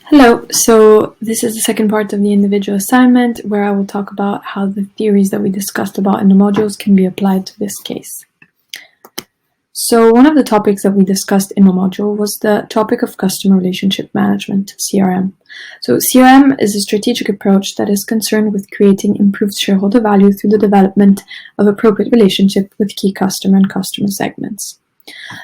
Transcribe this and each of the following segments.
Hello, so this is the second part of the individual assignment where I will talk about how the theories that we discussed about in the modules can be applied to this case. So one of the topics that we discussed in the module was the topic of customer relationship management, CRM. So CRM is a strategic approach that is concerned with creating improved shareholder value through the development of appropriate relationship with key customer and customer segments.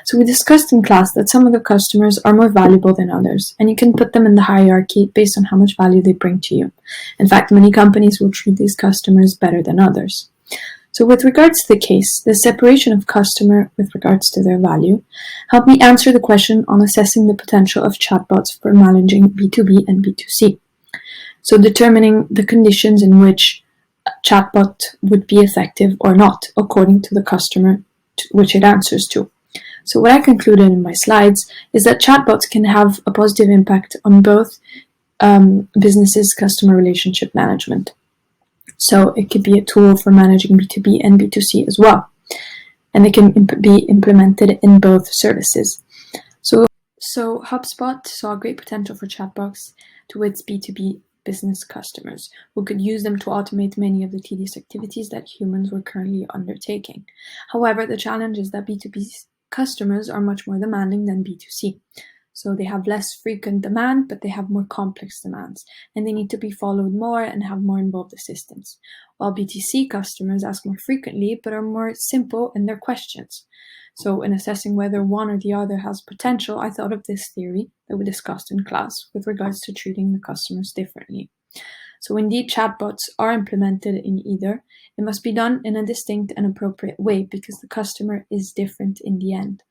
So we discussed in class that some of the customers are more valuable than others, and you can put them in the hierarchy based on how much value they bring to you. In fact, many companies will treat these customers better than others. So with regards to the case, the separation of customer with regards to their value helped me answer the question on assessing the potential of chatbots for managing B2B and B2C. So determining the conditions in which a chatbot would be effective or not, according to the customer which it answers to. So what I concluded in my slides is that chatbots can have a positive impact on both businesses' customer relationship management. So it could be a tool for managing B2B and B2C as well. And they can be implemented in both services. So HubSpot saw great potential for chatbots to its B2B business customers, who could use them to automate many of the tedious activities that humans were currently undertaking. However, the challenge is that B2B customers are much more demanding than B2C. So they have less frequent demand, but they have more complex demands, and they need to be followed more and have more involved assistance. While B2C customers ask more frequently, but are more simple in their questions. So in assessing whether one or the other has potential, I thought of this theory that we discussed in class with regards to treating the customers differently. So indeed, chatbots are implemented in either. It must be done in a distinct and appropriate way because the customer is different in the end.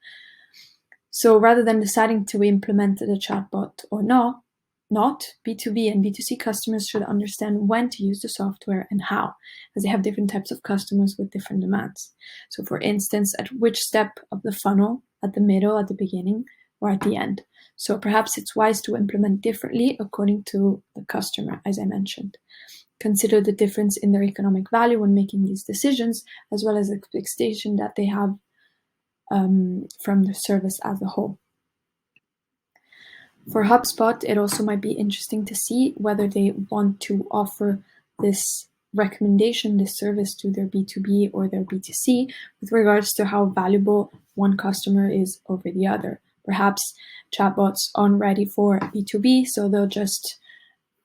So rather than deciding to implement the chatbot or not, B2B and B2C customers should understand when to use the software and how, as they have different types of customers with different demands. So for instance, at which step of the funnel, at the middle, at the beginning, or at the end. So perhaps it's wise to implement differently according to the customer, as I mentioned. Consider the difference in their economic value when making these decisions, as well as the expectation that they have from the service as a whole. For HubSpot, it also might be interesting to see whether they want to offer this recommendation, this service to their B2B or their B2C with regards to how valuable one customer is over the other. Perhaps chatbots aren't ready for B2B, so they'll just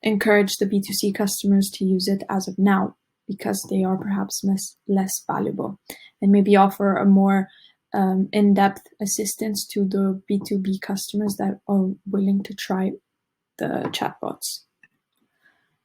encourage the B2C customers to use it as of now because they are perhaps less valuable, and maybe offer a more in-depth assistance to the B2B customers that are willing to try the chatbots.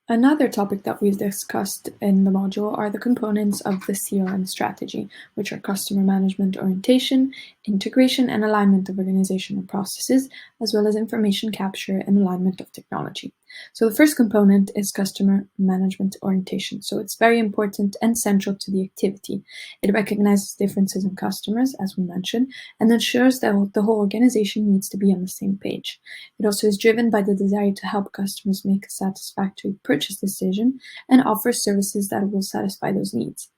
Another topic that we've discussed in the module are the components of the CRM strategy, which are customer management orientation, integration and alignment of organizational processes, as well as information capture and alignment of technology. So the first component is customer management orientation. So it's very important and central to the activity. It recognizes differences in customers, as we mentioned, and ensures that the whole organization needs to be on the same page. It also is driven by the desire to help customers make a satisfactory purchase decision and offer services that will satisfy those needs.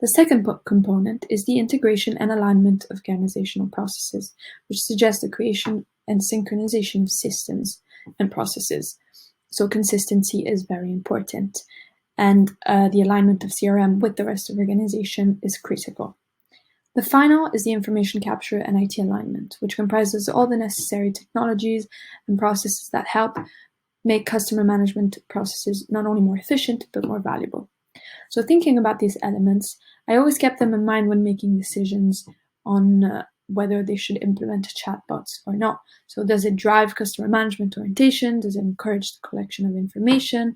The second component is the integration and alignment of organizational processes, which suggests the creation and synchronization of systems and processes. So consistency is very important, and the alignment of CRM with the rest of the organization is critical. The final is the information capture and IT alignment, which comprises all the necessary technologies and processes that help make customer management processes not only more efficient, but more valuable. So thinking about these elements, I always kept them in mind when making decisions on whether they should implement chatbots or not. So does it drive customer management orientation? Does it encourage the collection of information?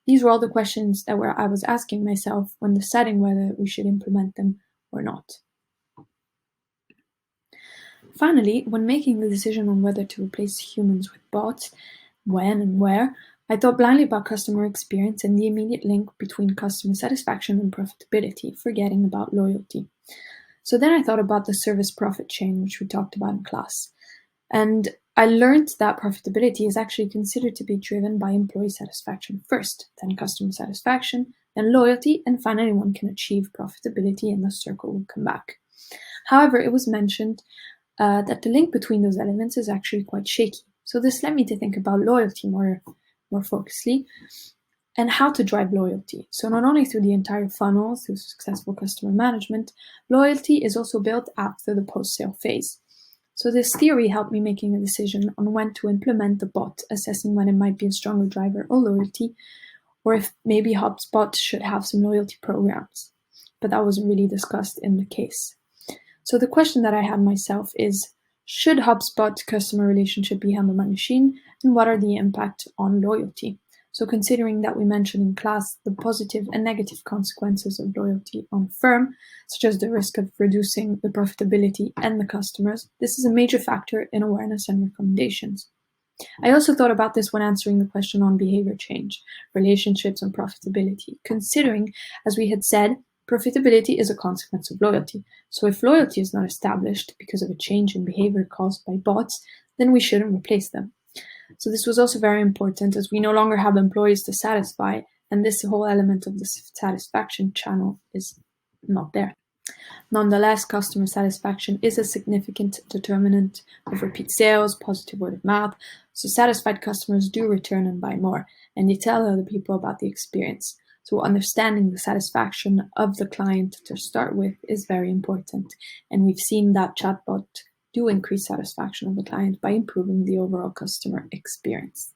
These were all the questions that I was asking myself when deciding whether we should implement them or not. Finally, when making the decision on whether to replace humans with bots, when and where, I thought blindly about customer experience and the immediate link between customer satisfaction and profitability, forgetting about loyalty. So then I thought about the service profit chain, which we talked about in class. And I learned that profitability is actually considered to be driven by employee satisfaction first, then customer satisfaction, then loyalty, and finally one can achieve profitability and the circle will come back. However, it was mentioned that the link between those elements is actually quite shaky. So this led me to think about loyalty more focusedly and how to drive loyalty. So not only through the entire funnel, through successful customer management, loyalty is also built after the post-sale phase. So this theory helped me making a decision on when to implement the bot, assessing when it might be a stronger driver of loyalty, or if maybe HubSpot should have some loyalty programs. But that wasn't really discussed in the case. So the question that I had myself is, should HubSpot customer relationship be handled by machine, and what are the impact on loyalty? So considering that we mentioned in class the positive and negative consequences of loyalty on firm, such as the risk of reducing the profitability and the customers, this is a major factor in awareness and recommendations. I also thought about this when answering the question on behavior change, relationships, and profitability, considering, as we had said, profitability is a consequence of loyalty. So if loyalty is not established because of a change in behavior caused by bots, then we shouldn't replace them. So this was also very important as we no longer have employees to satisfy, and this whole element of the satisfaction channel is not there. Nonetheless, customer satisfaction is a significant determinant of repeat sales, positive word of mouth. So satisfied customers do return and buy more, and they tell other people about the experience. So understanding the satisfaction of the client to start with is very important. And we've seen that chatbot do increase satisfaction of the client by improving the overall customer experience.